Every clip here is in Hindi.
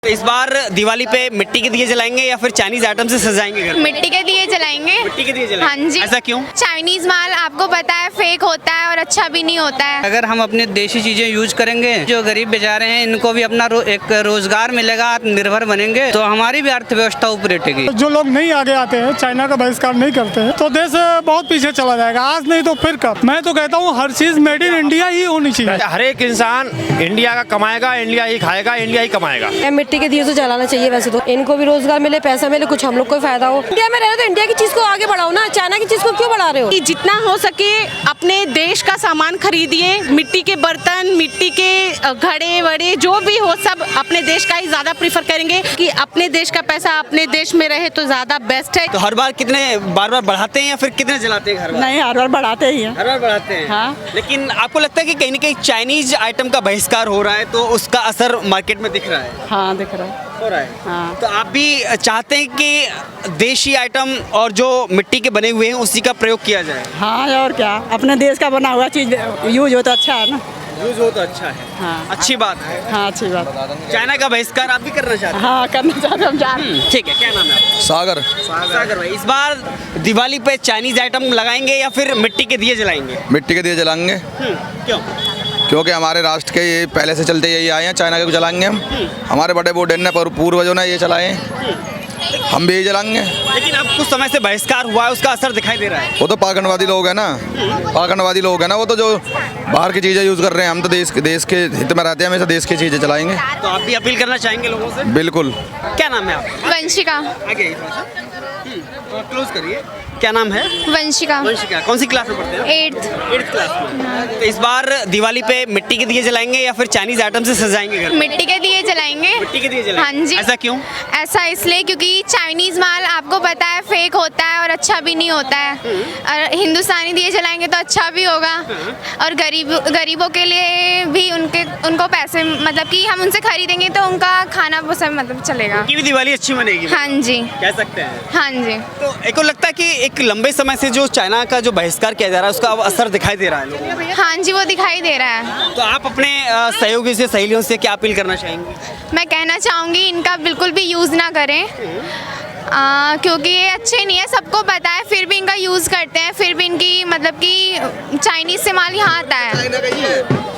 इस बार दिवाली पे मिट्टी के दिए जलाएंगे या फिर चाइनीज आइटम से सजाएंगे घर? मिट्टी के दिए जलाएंगे। मिट्टी के दिए जलाएंगे। हाँ जी। ऐसा क्यों? चाइनीज माल आपको पता है फेक होता है और अच्छा भी नहीं होता है। अगर हम अपने देशी चीजें यूज करेंगे, जो गरीब बेचारे हैं इनको भी अपना एक रोजगार मिलेगा, आत्मनिर्भर बनेंगे तो हमारी भी अर्थव्यवस्था ऊपर उठेगी। जो लोग नहीं आगे आते हैं, चाइना का बहिष्कार नहीं करते हैं, तो देश बहुत पीछे चला जाएगा। आज नहीं तो फिर कब। मैं तो कहता हूँ हर चीज मेड इन इंडिया ही होनी चाहिए। हर एक इंसान इंडिया का कमाएगा, इंडिया ही खाएगा, इंडिया ही कमाएगा। मिट्टी के दिए तो जलाना चाहिए। वैसे तो इनको भी रोजगार मिले, पैसा मिले, कुछ हम लोग को फायदा हो। इंडिया में रहे तो इंडिया की चीज को आगे बढ़ाओ ना, चाइना की चीज को क्यों बढ़ा रहे हो? जितना हो सके अपने देश का सामान खरीदिए। मिट्टी के बर्तन, मिट्टी के घड़े वड़े जो भी हो सब अपने देश का ही ज्यादा प्रीफर करेंगे कि अपने देश का पैसा अपने देश में रहे तो ज्यादा बेस्ट है। तो हर बार कितने बार बढ़ाते हैं या फिर कितने जलाते हैं हर बार? नहीं, हर बार बढ़ाते ही हैं। हर बार बढ़ाते हैं। हाँ। लेकिन आपको लगता है कि कहीं ना कहीं चाइनीज आइटम का बहिष्कार हो रहा है तो उसका असर मार्केट में दिख रहा है? हाँ, दिख रहा है। हो रहा है। हाँ। तो आप भी चाहते हैं कि देशी आइटम और जो मिट्टी के बने हुए हैं उसी का प्रयोग किया जाए? हाँ, और क्या, अपने देश का बना हुआ चीज यूज हो तो अच्छा है ना। यूज हो तो अच्छा है। हाँ। अच्छी बात है। हाँ, अच्छी बात। चाइना का बहिष्कार आप भी करना चाहते हैं? हाँ, करना चाहते हम जा रहे हैं। ठीक है, क्या नाम है आपका? सागर। सागर भाई, इस बार दिवाली पे चाइनीज आइटम लगाएंगे या फिर मिट्टी के दिए जलाएंगे? मिट्टी के दिए जलाएंगे। क्यों? क्योंकि हमारे राष्ट्र के ये पहले से चलते यही आए हैं, चाइना के जलाएंगे हम। हमारे बड़े बूढ़े ने पूर्वजों ने ये चलाए हैं, हम भी यही जलाएंगे। लेकिन अब कुछ समय से बहिष्कार हुआ है, उसका असर दिखाई दे रहा है। वो तो पाखंडवादी लोग हैं ना, पाखंडवादी लोग हैं ना, वो तो जो बाहर की चीज़ें यूज़ कर रहे हैं। हम तो देश के हित में रहते हैं, हमेशा देश की चीज़ें चलाएंगे। तो आप भी अपील करना चाहेंगे लोगों से? बिल्कुल। क्या नाम है आपका? वंशिका। आगे आइए थोड़ा सा। क्लोज करिए। क्या नाम है? वंशिका। वंशिका। कौन सी क्लास में पढ़ते हैं? 8th क्लास में। तो इस बार दिवाली पे मिट्टी के दिए जलाएंगे या फिर चाइनीज आइटम से सजाएंगे घर? मिट्टी के दिए जलाएंगे। मिट्टी के दिए जलाएंगे। हाँ जी। ऐसा क्यों? ऐसा इसलिए क्योंकि चाइनीज माल आपको पता है फेक होता है और अच्छा भी नहीं होता है। और हिंदुस्तानी दिए जलाएंगे तो अच्छा भी होगा और गरीबों के लिए भी उनको पैसे मतलब कि हम उनसे खरीदेंगे तो उनका खाना वो सब मतलब चलेगा। की भी दिवाली अच्छी मनेगी? हाँ जी, कह सकते हैं। हाँ जी। तो एक को लगता है कि एक लंबे समय से जो चाइना का जो बहिष्कार किया जा रहा है उसका अब असर दिखाई दे रहा है लोगों में। हाँ जी, वो दिखाई दे रहा है। तो आप अपने सहयोगी से, सहेलियों से क्या अपील करना चाहेंगे? मैं कहना चाहूँगी इनका बिल्कुल भी यूज़ ना करें क्योंकि ये अच्छे नहीं है, सबको पता है, फिर भी इनका यूज़ करते हैं, फिर भी इनकी मतलब कि चाइनीज से माल यहाँ आता है।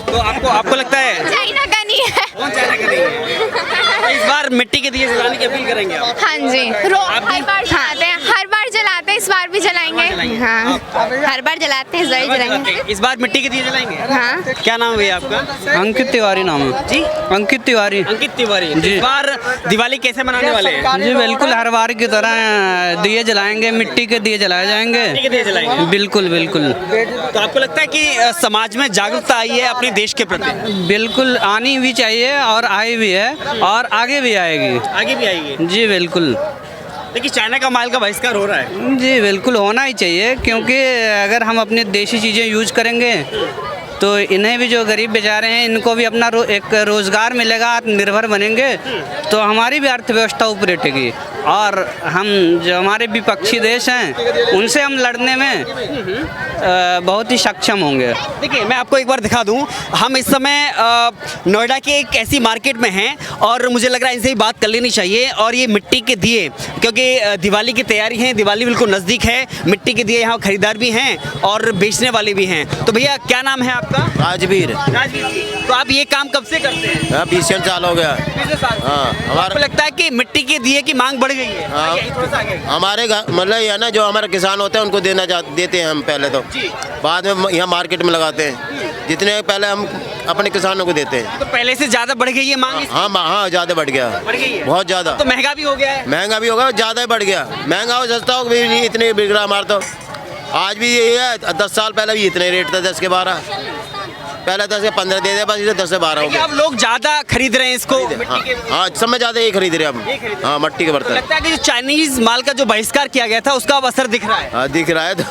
तो आपको लगता है चाइना का नहीं है। कौन चाइना का नहीं है? तो इस बार मिट्टी के दिए जलाने की अपील करेंगे आप? हाँ जी, हर बार जलाते हैं, हर बार जलाते हैं, इस बार भी जलाएंगे। हाँ, हर बार जलाते हैं, इस बार जलाएंगे। इस बार मिट्टी के दिए जलाएंगे? हाँ। क्या नाम है भैया आपका? अंकित तिवारी नाम है जी। अंकित तिवारी। अंकित तिवारी जी। इस बार दिवाली कैसे मनाने वाले हैं? जी बिल्कुल, हर बार की तरह दिए जलाएंगे, मिट्टी के दिए जलाए जाएंगे। मिट्टी के दिए जलाएंगे? बिल्कुल बिल्कुल। तो आपको लगता है कि समाज में जागरूकता आई है अपने देश के प्रति? बिल्कुल आनी भी चाहिए और आई भी है और आगे भी आएगी। आगे भी आएगी? जी बिल्कुल। लेकिन चाइना का माल का बहिष्कार हो रहा है। जी बिल्कुल होना ही चाहिए, क्योंकि अगर हम अपनी देशी चीज़ें यूज करेंगे तो इन्हें भी, जो गरीब बेचारे हैं इनको भी अपना एक रोजगार मिलेगा, आत्मनिर्भर बनेंगे तो हमारी भी अर्थव्यवस्था ऊपर उठेगी। और हम जो हमारे विपक्षी देश हैं उनसे हम लड़ने में बहुत ही सक्षम होंगे। देखिए, मैं आपको एक बार दिखा दूं, हम इस समय नोएडा के एक ऐसी मार्केट में हैं और मुझे लग रहा है इनसे ही बात कर लेनी चाहिए। और ये मिट्टी के दिए, क्योंकि दिवाली की तैयारी है, दिवाली बिल्कुल नज़दीक है, मिट्टी के दिए यहाँ खरीदार भी हैं और बेचने वाले भी हैं। तो भैया क्या नाम है आपका? राजवीर। राजवीर जी, तो आप ये काम कब से करते हैं? 20 साल हो गया। 20 साल। हाँ, आपको लगता है कि मिट्टी के दिए की मांग बढ़ गई है? हाँ। आगे, थोड़ा सा आगे। हमारे मतलब ये है ना, जो हमारे किसान होते हैं उनको देते हैं हम पहले तो, बाद में यहाँ मार्केट में लगाते हैं। जितने पहले हम अपने किसानों को देते हैं। तो पहले से ज़्यादा बढ़ गई है मांग? हाँ, ज़्यादा बढ़ गया। बढ़ गई है बहुत ज़्यादा। तो महंगा भी हो गया है? महंगा भी होगा, ज़्यादा ही बढ़ गया। महंगा हो सस्ता हो भी नहीं, इतने बिक रहा हमारा तो। आज भी यही है, 10 साल पहले भी इतने रेट था, 10 के 12। पहले 10 से 15 दे दे, बस इसे 10 से 12 हो गया। अब लोग ज्यादा खरीद रहे हैं इसको? हाँ, सब में ज़्यादा यही खरीद रहे हैं हम। हाँ, मिट्टी के बर्तन। लगता है कि जो चाइनीज माल का जो बहिष्कार किया गया था उसका अब असर दिख रहा है? हाँ, दिख रहा है। तो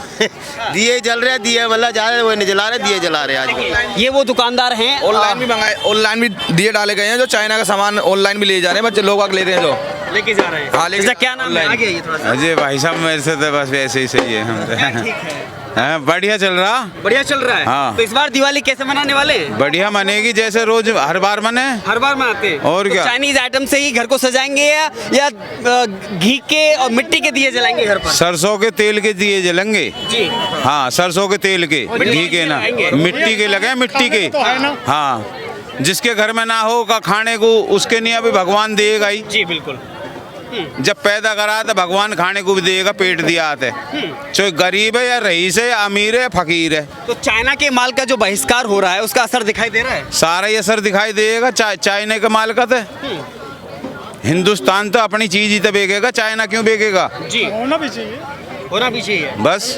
दिए जल रहे हैं, दिए मतलब जा रहे हैं, वो नहीं जला रहे, दिए जला रहे हैं आज। ये वो दुकानदार हैं, ऑनलाइन भी मंगाए, ऑनलाइन भी दिए डाले गए हैं, जो चाइना का सामान ऑनलाइन भी ले जा रहे हैं, बच्चे लोग ले रहे हैं, जो लेके जा रहे हैं। हाँ, इसका क्या नाम है? आगे आइए थोड़ा सा। जी भाई साहब, मेरे से तो बस वैसे ही सही है। ठीक है। बढ़िया चल रहा। बढ़िया चल रहा है। हाँ। तो इस बार दिवाली कैसे मनाने वाले हैं? बढ़िया मनेगी, जैसे रोज हर बार मने। हर बार मनाते हैं। और तो क्या? चाइनीज आइटम से ही घर को सजाएंगे या घी के और मिट्टी के दिए जलाएंगे घर पर? सरसों के तेल के दिए जलेंगे जी। हाँ, सरसों के तेल के, घी के ना, मिट्टी के लगे, मिट्टी के। हाँ, जिसके घर में ना हो का खाने को, उसके लिए अभी भगवान देगा ही। जी बिल्कुल। जब पैदा करा तो भगवान खाने को भी देगा, पेट दिया है। चाहे गरीब है या रईस है या अमीर है या फकीर है। तो चाइना के माल का जो बहिष्कार हो रहा है उसका असर दिखाई दे रहा है? सारा ये असर दिखाई देगा। चाइना के माल का तो हिंदुस्तान तो अपनी चीज ही तो बेचेगा, चाइना क्यों बेचेगा? जी, होना भी चाहिए। होना भी चाहिए। बस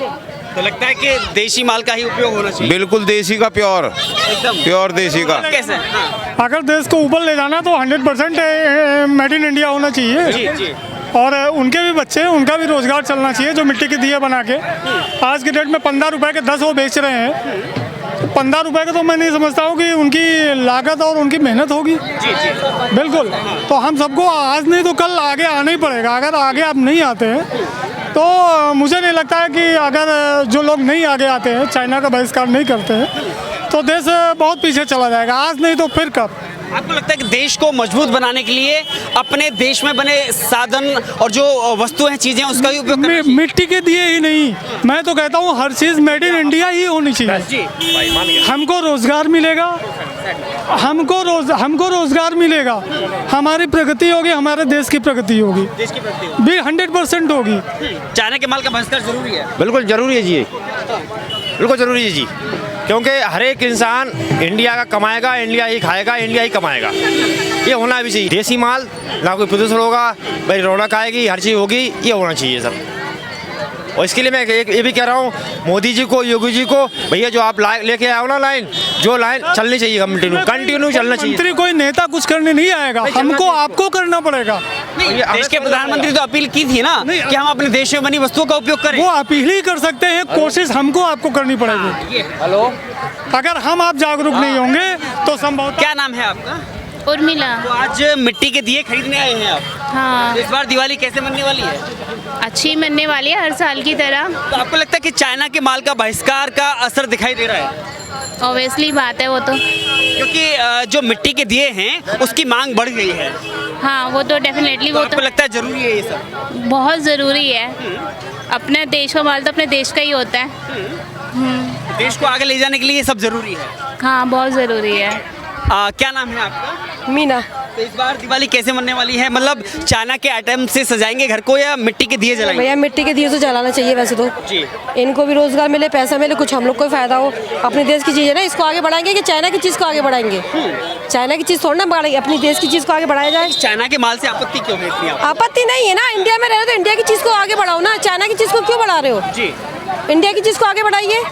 तो लगता है कि देशी माल का ही उपयोग होना चाहिए। बिल्कुल देसी का, प्योर एकदम प्योर देसी का। कैसे? हाँ। अगर देश को ऊपर ले जाना तो 100% मेड इन इंडिया होना चाहिए। जी जी। और उनके भी बच्चे, उनका भी रोजगार चलना चाहिए, जो मिट्टी के दिए बना के आज के डेट में 15 रुपए के 10 वो बेच रहे हैं। 15 रुपए का तो मैं नहीं समझता हूँ कि उनकी लागत और उनकी मेहनत होगी। जी जी। बिल्कुल। तो हम सबको आज नहीं तो कल आगे आना ही पड़ेगा। अगर आगे आप नहीं आते हैं तो मुझे नहीं लगता है कि अगर जो लोग नहीं आगे आते हैं, चाइना का बहिष्कार नहीं करते हैं, तो देश बहुत पीछे चला जाएगा। आज नहीं तो फिर कब? आपको लगता है कि देश को मजबूत बनाने के लिए अपने देश में बने साधन और जो वस्तुएं हैं, चीजें, उसका ही उपयोग करना चाहिए? मिट्टी के दिए ही नहीं, मैं तो कहता हूँ हर चीज़ मेड इन इंडिया ही होनी चाहिए। जी। हमको रोजगार मिलेगा, हमको रोजगार मिलेगा, हमारी प्रगति होगी, हमारे देश की प्रगति होगी, देश की प्रगति हो। भी 100% होगी। चाइना के माल का बहिष्कार जरूरी है? बिल्कुल ज़रूरी है जी, बिल्कुल ज़रूरी है जी, क्योंकि हर एक इंसान इंडिया का कमाएगा, इंडिया ही खाएगा, इंडिया ही कमाएगा। ये होना भी चाहिए। देसी माल, ना कोई प्रदूषण होगा, भाई रौनक आएगी, हर चीज़ होगी, ये होना चाहिए सब। और इसके लिए मैं ये भी कह रहा हूँ मोदी जी को, योगी जी को, भैया जो आप लेके आओ ना लाइन, जो लाइन चलनी चाहिए कंटिन्यू चलना चाहिए। मंत्री कोई नेता कुछ करने नहीं आएगा, हमको आपको करना पड़ेगा। देश के प्रधानमंत्री तो अपील की थी ना कि हम अपने देश में बनी वस्तुओं का उपयोग करें। वो अपील ही कर सकते हैं, कोशिश हमको आपको करनी पड़ेगी। हेलो, अगर हम आप जागरूक नहीं होंगे तो संभव। क्या नाम है आपका? उर्मिला। तो आज मिट्टी के दिए खरीदने आए हैं आप। हाँ, तो इस बार दिवाली कैसे मनने वाली है? अच्छी मनने वाली है हर साल की तरह। तो आपको लगता है कि चाइना के माल का बहिष्कार का असर दिखाई दे रहा है? ऑब्वियसली बात है वो तो। क्योंकि जो मिट्टी के दिए हैं उसकी मांग बढ़ गई है। हाँ, वो तो डेफिनेटली, तो वो आपको तो लगता है जरूरी है ये सब? बहुत ज़रूरी है। अपने देश का माल तो अपने देश का ही होता है। देश को आगे ले जाने के लिए ये सब जरूरी है। हाँ, बहुत ज़रूरी है। क्या नाम है आपका? मीना। तो इस बार दिवाली कैसे मनने वाली है? मतलब चाइना के आइटम से सजाएंगे घर को या मिट्टी के दिए जलाएंगे? भैया मिट्टी के दिए तो जलाना चाहिए वैसे तो। जी। इनको भी रोजगार मिले, पैसा मिले, कुछ हम लोग को फायदा हो। अपने देश की चीज़ है ना, इसको आगे बढ़ाएंगे कि चाइना की चीज़ को आगे बढ़ाएंगे? चाइना की चीज़ थोड़ी ना बढ़ाएंगे, अपनी देश की चीज़ को आगे बढ़ाया जाए। चाइना के माल से आपत्ति क्यों है इतनी? आपत्ति नहीं है ना, इंडिया में रह रहे तो इंडिया की चीज़ को आगे बढ़ाओ ना, चाइना की चीज़ को क्यों बढ़ा रहे हो? जी। इंडिया की चीज़ को आगे बढ़ाइए।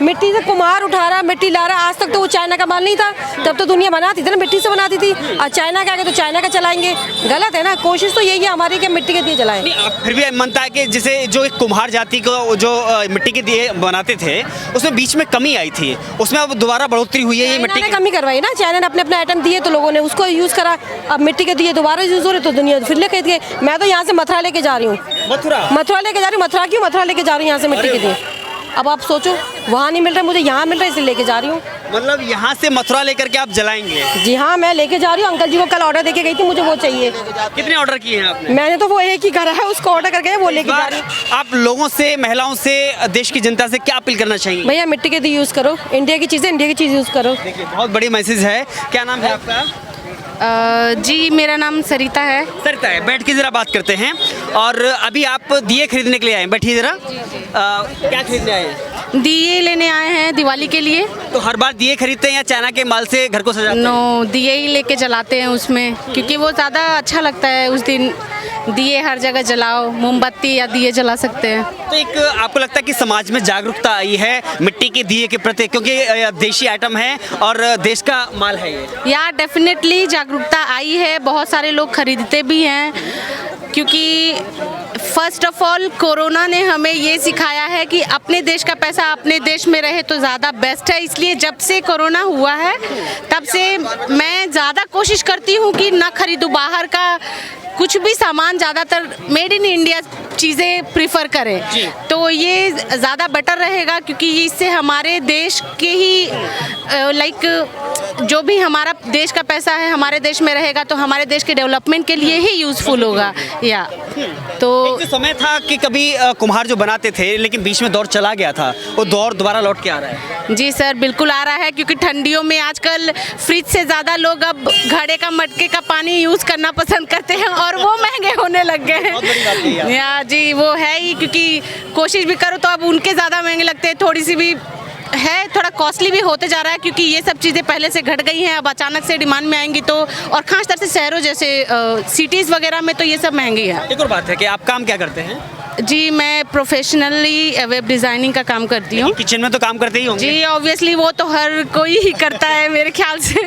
मिट्टी से कुम्हार उठा रहा, मिट्टी ला रहा। आज तक तो वो चाइना का माल नहीं था, तब तो दुनिया बनाती थी ना, मिट्टी से बनाती थी। आज चाइना के आगे तो चाइना का चलाएंगे, गलत है ना। कोशिश तो यही है हमारी कि मिट्टी के दिए जलाएं। नहीं, आप फिर भी मनता है कि जैसे जो एक कुम्हार जाति को जो मिट्टी के दिए बनाते थे उसमें बीच में कमी आई थी, उसमें अब दोबारा बढ़ोतरी हुई है। ये मिट्टी ने कमी करवाई ना, चाइना ने अपने अपने आइटम दिए तो लोगों ने उसको यूज़ करा। अब मिट्टी के दिए दोबारा यूज़ हो रहे तो दुनिया फिर लेके गए। मैं तो यहाँ से मथुरा लेके जा रही हूँ। मथुरा लेके जा रही हूँ। मथुरा क्यों? मथुरा लेके जा रही हूँ यहाँ से मिट्टी के दिए। अब आप सोचो, वहाँ नहीं मिल रहा, मुझे यहाँ मिल रहा है, इसलिए लेके जा रही हूँ। मतलब यहाँ से मथुरा लेकर के आप जलाएंगे? जी हाँ, मैं लेके जा रही हूँ। अंकल जी को कल ऑर्डर देके गई थी, मुझे वो चाहिए। कितने ऑर्डर किए हैं आपने? मैंने तो वो एक ही करा है, उसको ऑर्डर करके वो लेके जा रही हूँ। आप लोगों से, महिलाओं से, देश की जनता से क्या अपील करना चाहिए? भैया मिट्टी के दिए यूज़ करो, इंडिया की चीज़ें इंडिया की चीज़ यूज़ करो। देखिए, बहुत बड़ी मैसेज है। क्या नाम है आपका? जी, मेरा नाम सरिता है। सरिता है। बैठ के जरा बात करते हैं। और अभी आप दिए खरीदने के लिए आए हैं, बैठिए जरा। क्या खरीदने आए हैं? दिए लेने आए हैं दिवाली के लिए। तो हर बार दिए खरीदते हैं या चाइना के माल से घर को सजाते हैं? नो, दिए ही लेके जलाते हैं उसमें, क्योंकि वो ज़्यादा अच्छा लगता है। उस दिन दिए हर जगह जलाओ, मोमबत्ती या दिए जला सकते हैं। तो एक आपको लगता है कि समाज में जागरूकता आई है मिट्टी के दिए के प्रति, क्योंकि देशी आइटम है और देश का माल है ये? या डेफिनेटली जागरूकता आई है, बहुत सारे लोग खरीदते भी हैं, क्योंकि फर्स्ट ऑफ ऑल कोरोना ने हमें ये सिखाया है कि अपने देश का पैसा अपने देश में रहे तो ज़्यादा बेस्ट है। इसलिए जब से कोरोना हुआ है तब से मैं ज़्यादा कोशिश करती हूँ कि ना खरीदूँ बाहर का, कुछ भी सामान ज़्यादातर मेड इन इंडिया चीज़ें प्रीफर करें तो ये ज़्यादा बेटर रहेगा, क्योंकि इससे हमारे देश के ही जो भी हमारा देश का पैसा है हमारे देश में रहेगा तो हमारे देश के डेवलपमेंट के लिए ही यूज़फुल होगा। या तो एक समय था कि कभी कुम्हार जो बनाते थे लेकिन बीच में दौर चला गया था, वो दौर दोबारा लौट के आ रहा है। जी सर, बिल्कुल आ रहा है, क्योंकि ठंडियों में आजकल फ्रिज से ज़्यादा लोग अब घड़े का मटके का पानी यूज़ करना पसंद करते हैं और वो महंगे होने लग गए हैं। या जी वो है ही, क्योंकि कोशिश भी करो तो अब उनके ज़्यादा महंगे लगते हैं, थोड़ी सी भी है, थोड़ा कॉस्टली भी होते जा रहा है, क्योंकि ये सब चीज़ें पहले से घट गई हैं, अब अचानक से डिमांड में आएंगी तो, और खासतौर से शहरों जैसे सिटीज़ वगैरह में तो ये सब महंगी है। एक और बात है कि आप काम क्या करते हैं? जी मैं प्रोफेशनली वेब डिज़ाइनिंग का काम करती हूँ। किचन में तो काम करते ही होंगे। जी ऑब्वियसली वो तो हर कोई ही करता है मेरे ख्याल से।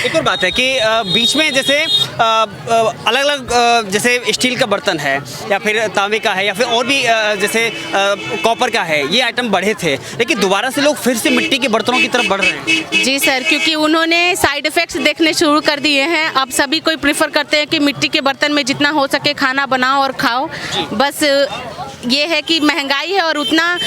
एक और बात है कि बीच में जैसे अलग अलग जैसे स्टील का बर्तन है या फिर तांबे का है या फिर और भी जैसे कॉपर का है, ये आइटम बढ़े थे, लेकिन दोबारा से लोग फिर से मिट्टी के बर्तनों की तरफ बढ़ रहे हैं। जी सर, क्योंकि उन्होंने साइड इफ़ेक्ट्स देखने शुरू कर दिए हैं। अब सभी कोई प्रेफर करते हैं कि मिट्टी के बर्तन में जितना हो सके खाना बनाओ और खाओ। बस ये है कि महंगाई है और उतना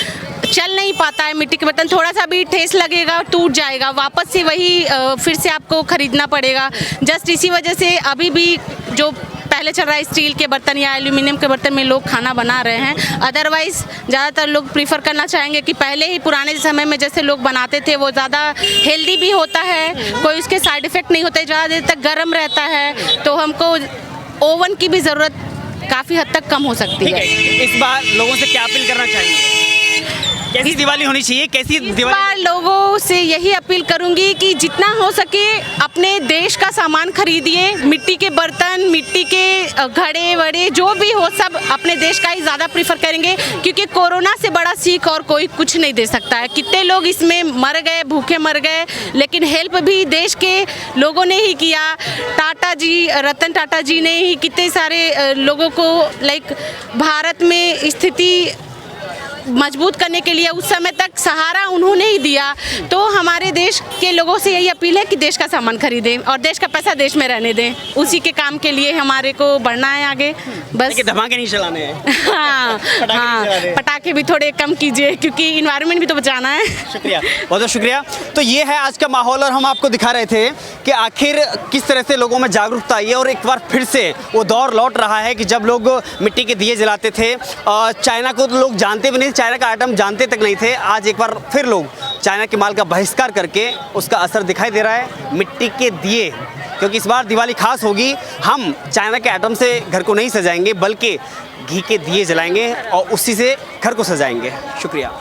चल नहीं पाता है मिट्टी के बर्तन, थोड़ा सा भी ठेस लगेगा टूट जाएगा, वापस से वही फिर से आपको ख़रीदना पड़ेगा। जस्ट इसी वजह से अभी भी जो पहले चल रहा है स्टील के बर्तन या एल्यूमिनियम के बर्तन में लोग खाना बना रहे हैं। अदरवाइज़ ज़्यादातर लोग प्रीफर करना चाहेंगे कि पहले ही पुराने समय में जैसे लोग बनाते थे वो ज़्यादा हेल्दी भी होता है, कोई उसके साइड इफ़ेक्ट नहीं होता है, ज़्यादा देर तक गर्म रहता है, तो हमको ओवन की भी ज़रूरत काफ़ी हद तक कम हो सकती है। इस बार लोगों से क्या अपील करना चाहिए? कैसी दिवाली होनी चाहिए? कैसी इस बार लोगों से यही अपील करूंगी कि जितना हो सके अपने देश का सामान खरीदिए, मिट्टी के बर्तन, मिट्टी के घड़े वड़े जो भी हो सब अपने देश का ही ज़्यादा प्रीफर करेंगे, क्योंकि कोरोना से बड़ा सीख और कोई कुछ नहीं दे सकता है। कितने लोग इसमें मर गए, भूखे मर गए, लेकिन हेल्प भी देश के लोगों ने ही किया। टाटा जी, रतन टाटा जी ने ही कितने सारे लोगों को भारत में स्थिति मजबूत करने के लिए उस समय तक सहारा उन्होंने ही दिया। तो हमारे देश के लोगों से यही अपील है कि देश का सामान खरीदें और देश का पैसा देश में रहने दें, उसी के काम के लिए हमारे को बढ़ना है आगे। बस धमाके नहीं चलाने हैं। हाँ हाँ, पटाखे भी थोड़े कम कीजिए, क्योंकि इन्वायरमेंट भी तो बचाना है। शुक्रिया, बहुत बहुत शुक्रिया। तो ये है आज का माहौल और हम आपको दिखा रहे थे कि आखिर किस तरह से लोगों में जागरूकता आई है और एक बार फिर से वो दौर लौट रहा है कि जब लोग मिट्टी के दिए जलाते थे। चाइना को तो लोग जानते भी नहीं, चाइना का आइटम जानते तक नहीं थे। आज एक बार फिर लोग चाइना के माल का बहिष्कार करके उसका असर दिखाई दे रहा है मिट्टी के दिए, क्योंकि इस बार दिवाली खास होगी। हम चाइना के आइटम से घर को नहीं सजाएंगे बल्कि घी के दिए जलाएंगे और उसी से घर को सजाएंगे। शुक्रिया।